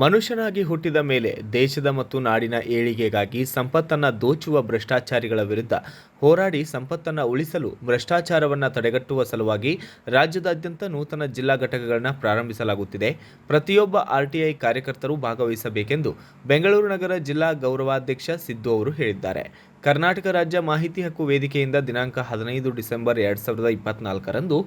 ಮನುಷ್ಯನಾಗಿ ಹುಟ್ಟಿದ ಮೇಲೆ ದೇಶದ ಮತ್ತು ನಾಡಿನ ಏಳಿಗೆಗಾಗಿ ಸಂಪತ್ತನ್ನು ದೋಚುವ ಭ್ರಷ್ಟಾಚಾರಿಗಳ ವಿರುದ್ಧ ಹೋರಾಡಿ ಸಂಪತ್ತನ್ನು ಉಳಿಸಲು ಭ್ರಷ್ಟಾಚಾರವನ್ನು ತಡೆಗಟ್ಟುವ ಸಲುವಾಗಿ ರಾಜ್ಯದಾದ್ಯಂತ ನೂತನ ಜಿಲ್ಲಾ ಘಟಕಗಳನ್ನು ಪ್ರಾರಂಭಿಸಲಾಗುತ್ತಿದೆ. ಪ್ರತಿಯೊಬ್ಬ ಆರ್ಟಿಐ ಕಾರ್ಯಕರ್ತರು ಭಾಗವಹಿಸಬೇಕೆಂದು ಬೆಂಗಳೂರು ನಗರ ಜಿಲ್ಲಾ ಗೌರವಾಧ್ಯಕ್ಷ ಸಿದ್ದು ಅವರು ಹೇಳಿದ್ದಾರೆ. ಕರ್ನಾಟಕ ರಾಜ್ಯ ಮಾಹಿತಿ ಹಕ್ಕು ವೇದಿಕೆಯಿಂದ ದಿನಾಂಕ 15 ಡಿಸೆಂಬರ್ 2024ರಂದು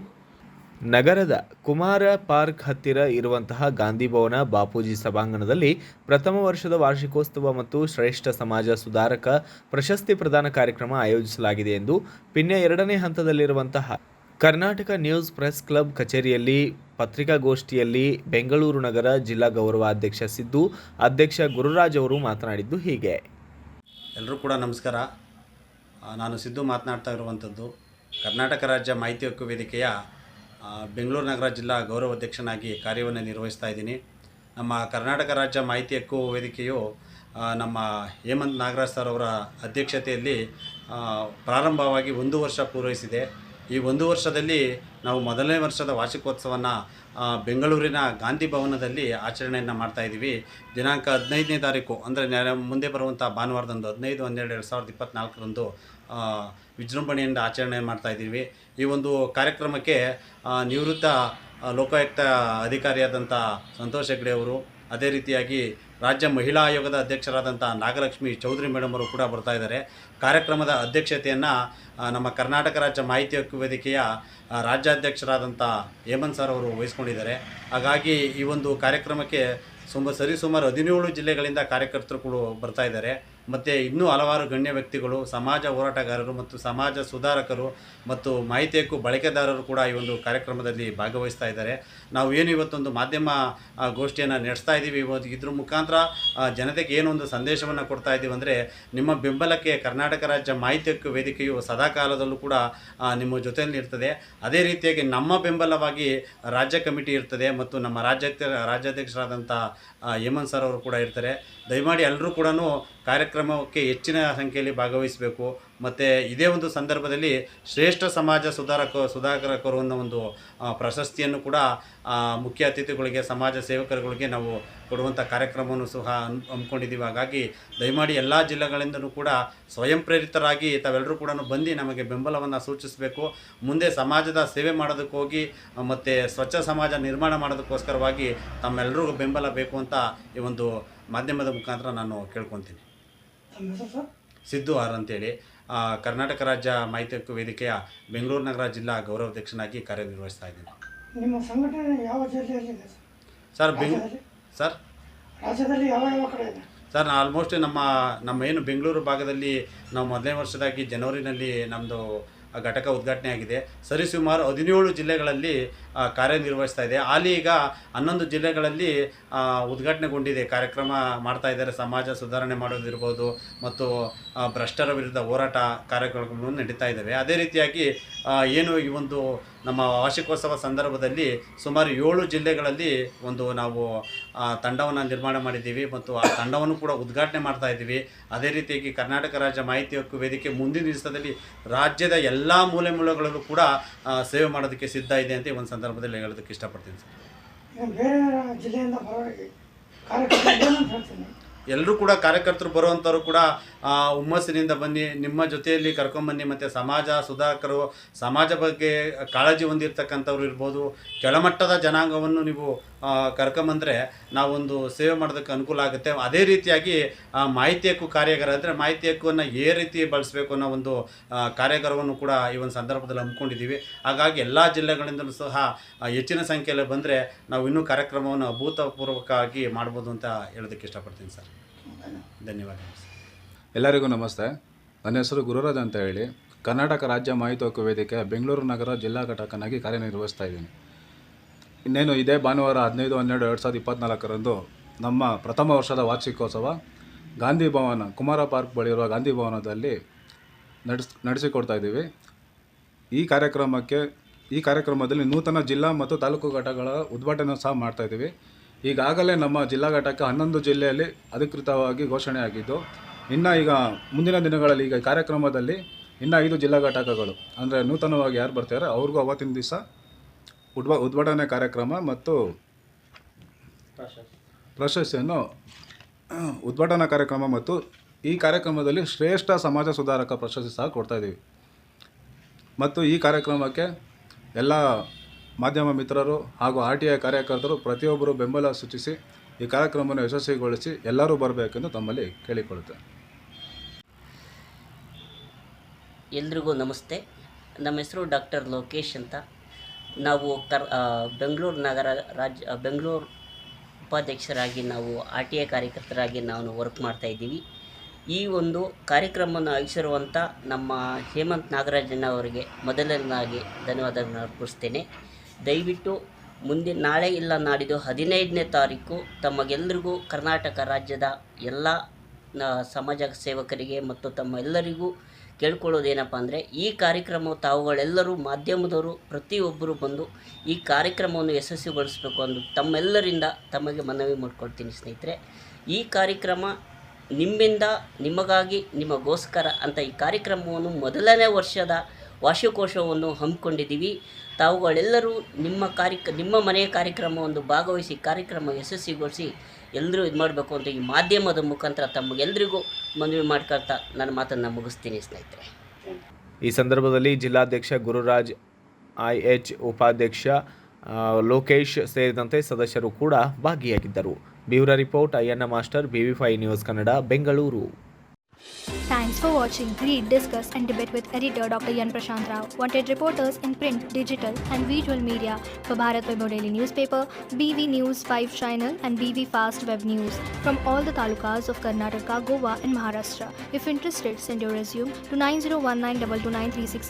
ನಗರದ ಕುಮಾರ ಪಾರ್ಕ್ ಹತ್ತಿರ ಇರುವಂತಹ ಗಾಂಧಿ ಭವನ ಬಾಪೂಜಿ ಸಭಾಂಗಣದಲ್ಲಿ ಪ್ರಥಮ ವರ್ಷದ ವಾರ್ಷಿಕೋತ್ಸವ ಮತ್ತು ಶ್ರೇಷ್ಠ ಸಮಾಜ ಸುಧಾರಕ ಪ್ರಶಸ್ತಿ ಪ್ರದಾನ ಕಾರ್ಯಕ್ರಮ ಆಯೋಜಿಸಲಾಗಿದೆ ಎಂದು ಪಿನ್ಯ 2ನೇ ಹಂತದಲ್ಲಿರುವಂತಹ ಕರ್ನಾಟಕ ನ್ಯೂಸ್ ಪ್ರೆಸ್ ಕ್ಲಬ್ ಕಚೇರಿಯಲ್ಲಿ ಪತ್ರಿಕಾಗೋಷ್ಠಿಯಲ್ಲಿ ಬೆಂಗಳೂರು ನಗರ ಜಿಲ್ಲಾ ಗೌರವಾಧ್ಯಕ್ಷ ಸಿದ್ದು, ಅಧ್ಯಕ್ಷ ಗುರುರಾಜ್ ಅವರು ಮಾತನಾಡಿದ್ದು ಹೀಗೆ. ಎಲ್ಲರೂ ಕೂಡ ನಮಸ್ಕಾರ. ನಾನು ಸಿದ್ದು ಮಾತನಾಡ್ತಾ ಇರುವಂಥದ್ದು ಕರ್ನಾಟಕ ರಾಜ್ಯ ಮಾಹಿತಿ ಹಕ್ಕು ವೇದಿಕೆಯ ಬೆಂಗಳೂರು ನಗರ ಜಿಲ್ಲಾ ಗೌರವಾಧ್ಯಕ್ಷನಾಗಿ ಕಾರ್ಯವನ್ನು ನಿರ್ವಹಿಸ್ತಾ ಇದ್ದೀನಿ. ನಮ್ಮ ಕರ್ನಾಟಕ ರಾಜ್ಯ ಮಾಹಿತಿ ಹಕ್ಕು ವೇದಿಕೆಯು ನಮ್ಮ ಹೇಮಂತ್ ನಾಗರಾಜ್ ಸರ್ ಅವರ ಅಧ್ಯಕ್ಷತೆಯಲ್ಲಿ ಪ್ರಾರಂಭವಾಗಿ 1 ವರ್ಷ ಪೂರೈಸಿದೆ. ಈ 1 ವರ್ಷದಲ್ಲಿ ನಾವು ಮೊದಲನೇ ವರ್ಷದ ವಾರ್ಷಿಕೋತ್ಸವವನ್ನು ಬೆಂಗಳೂರಿನ ಗಾಂಧಿ ಭವನದಲ್ಲಿ ಆಚರಣೆಯನ್ನು ಮಾಡ್ತಾಯಿದ್ದೀವಿ. ದಿನಾಂಕ 15ನೇ ತಾರೀಕು ಅಂದರೆ ಮುಂದೆ ಬರುವಂಥ ಭಾನುವಾರದಂದು 15/12/2024ರಂದು ವಿಜೃಂಭಣೆಯಿಂದ ಆಚರಣೆ ಮಾಡ್ತಾಯಿದ್ದೀವಿ. ಈ ಒಂದು ಕಾರ್ಯಕ್ರಮಕ್ಕೆ ನಿವೃತ್ತ ಲೋಕಾಯುಕ್ತ ಅಧಿಕಾರಿಯಾದಂಥ ಸಂತೋಷ್ ಹೆಗ್ಡೆ ಅವರು, ಅದೇ ರೀತಿಯಾಗಿ ರಾಜ್ಯ ಮಹಿಳಾ ಆಯೋಗದ ಅಧ್ಯಕ್ಷರಾದಂಥ ನಾಗಲಕ್ಷ್ಮಿ ಚೌಧರಿ ಮೇಡಮ್ ಅವರು ಕೂಡ ಬರ್ತಾ ಇದ್ದಾರೆ. ಕಾರ್ಯಕ್ರಮದ ಅಧ್ಯಕ್ಷತೆಯನ್ನು ನಮ್ಮ ಕರ್ನಾಟಕ ರಾಜ್ಯ ಮಾಹಿತಿ ಹಕ್ಕು ವೇದಿಕೆಯ ರಾಜ್ಯಾಧ್ಯಕ್ಷರಾದಂಥ ಹೇಮಂತ್ ಸರ್ ಅವರು ವಹಿಸ್ಕೊಂಡಿದ್ದಾರೆ. ಹಾಗಾಗಿ ಈ ಒಂದು ಕಾರ್ಯಕ್ರಮಕ್ಕೆ ಸರಿಸುಮಾರು 17 ಜಿಲ್ಲೆಗಳಿಂದ ಕಾರ್ಯಕರ್ತರು ಕೂಡ ಬರ್ತಾ ಇದ್ದಾರೆ. ಮತ್ತು ಇನ್ನೂ ಹಲವಾರು ಗಣ್ಯ ವ್ಯಕ್ತಿಗಳು, ಸಮಾಜ ಹೋರಾಟಗಾರರು ಮತ್ತು ಸಮಾಜ ಸುಧಾರಕರು ಮತ್ತು ಮಾಹಿತಿ ಹಕ್ಕು ಬಳಕೆದಾರರು ಕೂಡ ಈ ಒಂದು ಕಾರ್ಯಕ್ರಮದಲ್ಲಿ ಭಾಗವಹಿಸ್ತಾ ಇದ್ದಾರೆ. ನಾವು ಏನು ಇವತ್ತೊಂದು ಮಾಧ್ಯಮ ಗೋಷ್ಠಿಯನ್ನು ನಡೆಸ್ತಾ ಇದ್ದೀವಿ. ಇದ್ರ ಮುಖಾಂತರ ಜನತೆಗೆ ಏನೊಂದು ಸಂದೇಶವನ್ನು ಕೊಡ್ತಾ ಇದ್ದೀವಿ ಅಂದರೆ, ನಿಮ್ಮ ಬೆಂಬಲಕ್ಕೆ ಕರ್ನಾಟಕ ರಾಜ್ಯ ಮಾಹಿತಿ ಹಕ್ಕು ವೇದಿಕೆಯು ಸದಾಕಾಲದಲ್ಲೂ ಕೂಡ ನಿಮ್ಮ ಜೊತೆಯಲ್ಲಿ ಇರ್ತದೆ. ಅದೇ ರೀತಿಯಾಗಿ ನಮ್ಮ ಬೆಂಬಲವಾಗಿ ರಾಜ್ಯ ಕಮಿಟಿ ಇರ್ತದೆ ಮತ್ತು ನಮ್ಮ ರಾಜ್ಯಾಧ್ಯಕ್ಷರಾದಂಥ ಹೇಮಂತ್ ಸರ್ ಅವರು ಕೂಡ ಇರ್ತಾರೆ. ದಯಮಾಡಿ ಎಲ್ಲರೂ ಕೂಡ ಕಾರ್ಯಕ್ರಮಕ್ಕೆ ಹೆಚ್ಚಿನ ಸಂಖ್ಯೆಯಲ್ಲಿ ಭಾಗವಹಿಸಬೇಕು. ಮತ್ತು ಇದೇ ಒಂದು ಸಂದರ್ಭದಲ್ಲಿ ಶ್ರೇಷ್ಠ ಸಮಾಜ ಸುಧಾರಕರು ಅನ್ನೋ ಒಂದು ಪ್ರಶಸ್ತಿಯನ್ನು ಕೂಡ ಮುಖ್ಯ ಅತಿಥಿಗಳಿಗೆ, ಸಮಾಜ ಸೇವಕರುಗಳಿಗೆ ನಾವು ಕೊಡುವಂಥ ಕಾರ್ಯಕ್ರಮವನ್ನು ಸಹ ಹಮ್ಮಿಕೊಂಡಿದ್ದೀವಿ. ಹಾಗಾಗಿ ದಯಮಾಡಿ ಎಲ್ಲ ಜಿಲ್ಲೆಗಳಿಂದಲೂ ಕೂಡ ಸ್ವಯಂ ಪ್ರೇರಿತರಾಗಿ ತಾವೆಲ್ಲರೂ ಕೂಡ ಬಂದು ನಮಗೆ ಬೆಂಬಲವನ್ನು ಸೂಚಿಸಬೇಕು. ಮುಂದೆ ಸಮಾಜದ ಸೇವೆ ಮಾಡೋದಕ್ಕೆ ಹೋಗಿ ಮತ್ತು ಸ್ವಚ್ಛ ಸಮಾಜ ನಿರ್ಮಾಣ ಮಾಡೋದಕ್ಕೋಸ್ಕರವಾಗಿ ತಮ್ಮೆಲ್ಲರಿಗೂ ಬೆಂಬಲ ಬೇಕು ಅಂತ ಈ ಒಂದು ಮಾಧ್ಯಮದ ಮುಖಾಂತರ ನಾನು ಕೇಳ್ಕೊತೀನಿ. ಸಿದ್ದು ಆರ್ ಅಂತೇಳಿ, ಕರ್ನಾಟಕ ರಾಜ್ಯ ಮಾಹಿತಿ ಹಕ್ಕು ವೇದಿಕೆಯ ಬೆಂಗಳೂರು ನಗರ ಜಿಲ್ಲಾ ಗೌರವಾಧ್ಯಕ್ಷನಾಗಿ ಕಾರ್ಯನಿರ್ವಹಿಸ್ತಾ ಇದ್ದೀನಿ. ನಿಮ್ಮ ಸಂಘಟನೆ ಯಾವ ಜಿಲ್ಲೆಯಲ್ಲಿದೆ ಸರ್? ಸರ್ ರಾಜ್ಯದಲ್ಲಿ ಯಾವ ಕಡೆ ಇದೆ ಸರ್? ಆಲ್ಮೋಸ್ಟ್ ನಮ್ಮ ಏನು ಬೆಂಗಳೂರು ಭಾಗದಲ್ಲಿ ನಾವು ಮೊದಲನೇ ವರ್ಷದಾಗಿ ಜನವರಿನಲ್ಲಿ ನಮ್ಮದು ಘಟಕ ಉದ್ಘಾಟನೆ ಆಗಿದೆ. ಸರಿಸುಮಾರು 17 ಜಿಲ್ಲೆಗಳಲ್ಲಿ ಕಾರ್ಯನಿರ್ವಹಿಸ್ತಾ ಇದೆ. ಹಾಲಿ ಈಗ 11 ಜಿಲ್ಲೆಗಳಲ್ಲಿ ಉದ್ಘಾಟನೆಗೊಂಡಿದೆ, ಕಾರ್ಯಕ್ರಮ ಮಾಡ್ತಾ ಇದ್ದಾರೆ. ಸಮಾಜ ಸುಧಾರಣೆ ಮಾಡೋದಿರ್ಬೋದು ಮತ್ತು ಭ್ರಷ್ಟರ ವಿರುದ್ಧ ಹೋರಾಟ ಕಾರ್ಯಕ್ರಮಗಳು ನಡೀತಾ ಇದ್ದಾವೆ. ಅದೇ ರೀತಿಯಾಗಿ ಏನು ಈ ಒಂದು ನಮ್ಮ ವಾರ್ಷಿಕೋತ್ಸವ ಸಂದರ್ಭದಲ್ಲಿ ಸುಮಾರು 7 ಜಿಲ್ಲೆಗಳಲ್ಲಿ ನಾವು ತಂಡವನ್ನು ನಿರ್ಮಾಣ ಮಾಡಿದ್ದೀವಿ ಮತ್ತು ಆ ತಂಡವನ್ನು ಕೂಡ ಉದ್ಘಾಟನೆ ಮಾಡ್ತಾ ಇದ್ದೀವಿ. ಅದೇ ರೀತಿಯಾಗಿ ಕರ್ನಾಟಕ ರಾಜ್ಯ ಮಾಹಿತಿ ಹಕ್ಕು ವೇದಿಕೆ ಮುಂದಿನ ದಿವಸದಲ್ಲಿ ರಾಜ್ಯದ ಎಲ್ಲ ಮೂಲೆಗಳಲ್ಲೂ ಕೂಡ ಸೇವೆ ಮಾಡೋದಕ್ಕೆ ಸಿದ್ಧ ಇದೆ ಅಂತ ಒಂದು ಸಂದರ್ಭದಲ್ಲಿ ಹೇಳೋದಕ್ಕೆ ಇಷ್ಟಪಡ್ತೀನಿ ಸರ್. ಬೇರೆ ಜಿಲ್ಲೆಯಿಂದ ಎಲ್ಲರೂ ಕೂಡ ಕಾರ್ಯಕರ್ತರು ಬರುವಂಥವ್ರು ಕೂಡ ಹುಮ್ಮಸ್ಸಿನಿಂದ ಬನ್ನಿ, ನಿಮ್ಮ ಜೊತೆಯಲ್ಲಿ ಕರ್ಕೊಂಬನ್ನಿ. ಮತ್ತು ಸಮಾಜ ಸುಧಾರಕರು, ಸಮಾಜ ಬಗ್ಗೆ ಕಾಳಜಿ ಹೊಂದಿರತಕ್ಕಂಥವ್ರು ಇರ್ಬೋದು, ಕೆಳಮಟ್ಟದ ಜನಾಂಗವನ್ನು ನೀವು ಕರ್ಕೊಂಬಂದರೆ ನಾವೊಂದು ಸೇವೆ ಮಾಡೋದಕ್ಕೆ ಅನುಕೂಲ ಆಗುತ್ತೆ. ಅದೇ ರೀತಿಯಾಗಿ ಮಾಹಿತಿ ಹಕ್ಕು ಕಾರ್ಯಾಗಾರ ಅಂದರೆ ಮಾಹಿತಿ ಹಕ್ಕನ್ನು ರೀತಿ ಬಳಸಬೇಕು ಅನ್ನೋ ಒಂದು ಕಾರ್ಯಾಗಾರವನ್ನು ಕೂಡ ಈ ಒಂದು ಸಂದರ್ಭದಲ್ಲಿ ಹಮ್ಮಿಕೊಂಡಿದ್ದೀವಿ. ಹಾಗಾಗಿ ಎಲ್ಲ ಜಿಲ್ಲೆಗಳಿಂದಲೂ ಸಹ ಹೆಚ್ಚಿನ ಸಂಖ್ಯೆಯಲ್ಲಿ ಬಂದರೆ ನಾವು ಇನ್ನೂ ಕಾರ್ಯಕ್ರಮವನ್ನು ಅಭೂತಪೂರ್ವಕವಾಗಿ ಮಾಡ್ಬೋದು ಅಂತ ಹೇಳೋದಕ್ಕೆ ಇಷ್ಟಪಡ್ತೀನಿ ಸರ್. ಧನ್ಯವಾದಗಳು. ಎಲ್ಲರಿಗೂ ನಮಸ್ತೆ. ನನ್ನ ಹೆಸರು ಗುರುರಾಜ್ ಅಂತ ಹೇಳಿ ಕರ್ನಾಟಕ ರಾಜ್ಯ ಮಾಹಿತಿ ಹಕ್ಕು ವೇದಿಕೆ ಬೆಂಗಳೂರು ನಗರ ಜಿಲ್ಲಾ ಘಟಕನಾಗಿ ಕಾರ್ಯನಿರ್ವಹಿಸ್ತಾ ಇದ್ದೀನಿ. ಇನ್ನೇನು ಇದೇ ಭಾನುವಾರ 15/12/2024ರಂದು ನಮ್ಮ ಪ್ರಥಮ ವರ್ಷದ ವಾರ್ಷಿಕೋತ್ಸವ ಗಾಂಧಿ ಭವನ, ಕುಮಾರ ಪಾರ್ಕ್ ಬಳಿ ಇರುವ ಗಾಂಧಿ ಭವನದಲ್ಲಿ ನಡೆಸಿಕೊಡ್ತಾ ಇದ್ದೀವಿ. ಈ ಕಾರ್ಯಕ್ರಮದಲ್ಲಿ ನೂತನ ಜಿಲ್ಲಾ ಮತ್ತು ತಾಲೂಕು ಘಟಕಗಳ ಉದ್ಘಾಟನೆ ಸಹ ಮಾಡ್ತಾಯಿದ್ದೀವಿ. ಈಗಾಗಲೇ ನಮ್ಮ ಜಿಲ್ಲಾ ಘಟಕ 11 ಜಿಲ್ಲೆಯಲ್ಲಿ ಅಧಿಕೃತವಾಗಿ ಘೋಷಣೆಯಾಗಿದ್ದು, ಇನ್ನು ಈಗ ಮುಂದಿನ ದಿನಗಳಲ್ಲಿ ಈಗ ಕಾರ್ಯಕ್ರಮದಲ್ಲಿ ಇನ್ನು 5 ಜಿಲ್ಲಾ ಘಟಕಗಳು ಅಂದರೆ ನೂತನವಾಗಿ ಯಾರು ಬರ್ತಾರೆ ಅವ್ರಿಗೂ ಅವತ್ತಿನ ದಿವಸ ಉದ್ಘಾಟನೆ ಕಾರ್ಯಕ್ರಮ ಮತ್ತು ಪ್ರಶಸ್ತಿಯನ್ನು ಉದ್ಘಾಟನಾ ಕಾರ್ಯಕ್ರಮ ಮತ್ತು ಈ ಕಾರ್ಯಕ್ರಮದಲ್ಲಿ ಶ್ರೇಷ್ಠ ಸಮಾಜ ಸುಧಾರಕ ಪ್ರಶಸ್ತಿ ಸಹ ಕೊಡ್ತಾಯಿದ್ದೀವಿ. ಮತ್ತು ಈ ಕಾರ್ಯಕ್ರಮಕ್ಕೆ ಎಲ್ಲ ಮಾಧ್ಯಮ ಮಿತ್ರರು ಹಾಗೂ RTI ಕಾರ್ಯಕರ್ತರು ಪ್ರತಿಯೊಬ್ಬರು ಬೆಂಬಲ ಸೂಚಿಸಿ ಈ ಕಾರ್ಯಕ್ರಮವನ್ನು ಯಶಸ್ವಿಗೊಳಿಸಿ ಎಲ್ಲರೂ ಬರಬೇಕೆಂದು ತಮ್ಮಲ್ಲಿ ಕೇಳಿಕೊಳ್ಳುತ್ತೇನೆ. ಎಲ್ರಿಗೂ ನಮಸ್ತೆ. ನಮ್ಮ ಹೆಸರು ಡಾಕ್ಟರ್ ಲೋಕೇಶ್ ಅಂತ. ನಾವು ಬೆಂಗಳೂರು ಉಪಾಧ್ಯಕ್ಷರಾಗಿ ನಾವು RTI ಕಾರ್ಯಕರ್ತರಾಗಿ ನಾವು ವರ್ಕ್ ಮಾಡ್ತಾಯಿದ್ದೀವಿ. ಈ ಒಂದು ಕಾರ್ಯಕ್ರಮವನ್ನು ಆಯೋಜಿಸಿರುವಂಥ ನಮ್ಮ ಹೇಮಂತ್ ನಾಗರಾಜನವರಿಗೆ ಮೊದಲನೇದಾಗಿ ಧನ್ಯವಾದಗಳನ್ನು ಅರ್ಪಿಸ್ತೇನೆ. ದಯವಿಟ್ಟು ನಾಳೆ ಇಲ್ಲ ನಾಡಿದ್ದು 15ನೇ ತಾರೀಕು ತಮಗೆಲ್ಲರಿಗೂ ಕರ್ನಾಟಕ ರಾಜ್ಯದ ಎಲ್ಲ ಸಮಾಜ ಸೇವಕರಿಗೆ ಮತ್ತು ತಮ್ಮ ಎಲ್ಲರಿಗೂ ಕೇಳ್ಕೊಳ್ಳೋದೇನಪ್ಪ ಅಂದರೆ, ಈ ಕಾರ್ಯಕ್ರಮ ತಾವುಗಳೆಲ್ಲರೂ ಮಾಧ್ಯಮದವರು ಪ್ರತಿಯೊಬ್ಬರು ಬಂದು ಈ ಕಾರ್ಯಕ್ರಮವನ್ನು ಯಶಸ್ವಿಗೊಳಿಸಬೇಕು ಎಂದು ತಮ್ಮೆಲ್ಲರಿಂದ ತಮಗೆ ಮನವಿ ಮಾಡಿಕೊಳ್ತೀನಿ ಸ್ನೇಹಿತರೆ. ಈ ಕಾರ್ಯಕ್ರಮ ನಿಮ್ಮಿಂದ ನಿಮಗಾಗಿ ನಿಮಗೋಸ್ಕರ ಅಂತ ಈ ಕಾರ್ಯಕ್ರಮವನ್ನು ಮೊದಲನೇ ವರ್ಷದ ವಾರ್ಷಿಕೋತ್ಸವವನ್ನು ಹಮ್ಮಿಕೊಂಡಿದ್ದೀವಿ. ತಾವುಗಳೆಲ್ಲರೂ ನಿಮ್ಮ ಮನೆಯ ಕಾರ್ಯಕ್ರಮವನ್ನು ಭಾಗವಹಿಸಿ ಕಾರ್ಯಕ್ರಮ ಯಶಸ್ವಿಗೊಳಿಸಿ ಎಲ್ಲರೂ ಇದು ಮಾಡಬೇಕು ಅಂತ ಈ ಮಾಧ್ಯಮದ ಮುಖಾಂತರ ತಮಗೆಲ್ಲರಿಗೂ ಮನವಿ ಮಾಡ್ಕೊಳ್ತಾ ನನ್ನ ಮಾತನ್ನು ಮುಗಿಸ್ತೀನಿ ಸ್ನೇಹಿತರೆ. ಈ ಸಂದರ್ಭದಲ್ಲಿ ಜಿಲ್ಲಾಧ್ಯಕ್ಷ ಗುರುರಾಜ್, IH ಉಪಾಧ್ಯಕ್ಷ ಲೋಕೇಶ್ ಸೇರಿದಂತೆ ಸದಸ್ಯರು ಕೂಡ ಭಾಗಿಯಾಗಿದ್ದರು. Bureau report Ayyanna master, BV5 news Kannada, Bengaluru. Thanks for watching Read, Discuss and Debate with editor Dr. Yan Prashant Rao. Wanted reporters in print, digital and visual media for Bharat Vaibhav Daily Newspaper, BV News 5 Channel and BV Fast Web News from all the talukas of Karnataka, Goa and Maharashtra. If interested, send your resume to 9019229369